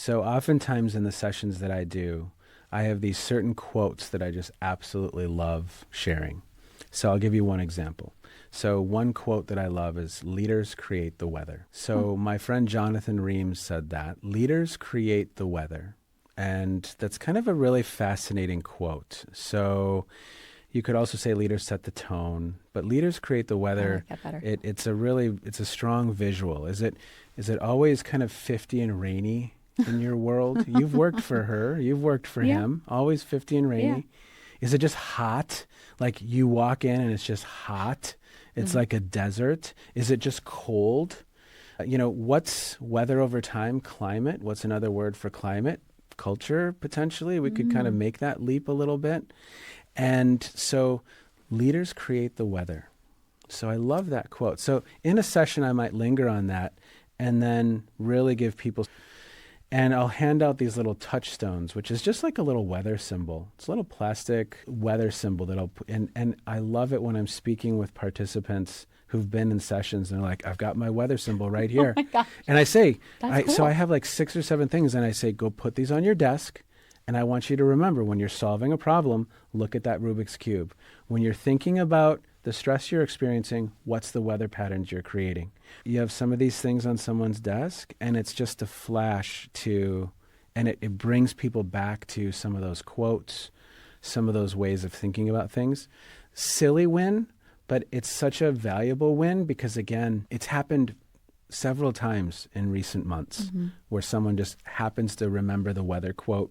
So oftentimes in the sessions that I do, I have these certain quotes that I just absolutely love sharing. So I'll give you one example. So one quote that I love is leaders create the weather. So my friend Jonathan Reams said that leaders create the weather. And that's kind of a really fascinating quote. So you could also say leaders set the tone, but leaders create the I weather. like that better. It's a strong visual. Is it always kind of 50 and rainy in your world? You've worked for her, you've worked for Yeah. him, always 50 and rainy. Yeah. Is it just hot? Like you walk in and it's just hot? It's like a desert? Is it just cold? What's weather over time? Climate. What's another word for climate? Culture, potentially. We could kind of make that leap a little bit. And so leaders create the weather. So I love that quote. So in a session, I might linger on that and then really give people, and I'll hand out these little touchstones, which is just like a little weather symbol. It's a little plastic weather symbol that I'll put, and I love it when I'm speaking with participants who've been in sessions and they're like, I've got my weather symbol right here. Oh my gosh. And I say, That's cool. so I have like 6 or 7 things and I say, go put these on your desk. And I want you to remember when you're solving a problem, look at that Rubik's Cube. When you're thinking about the stress you're experiencing, what's the weather patterns you're creating? You have some of these things on someone's desk and it's just a flash to, and it brings people back to some of those quotes, some of those ways of thinking about things. Silly win, but it's such a valuable win because again, it's happened several times in recent months where someone just happens to remember the weather quote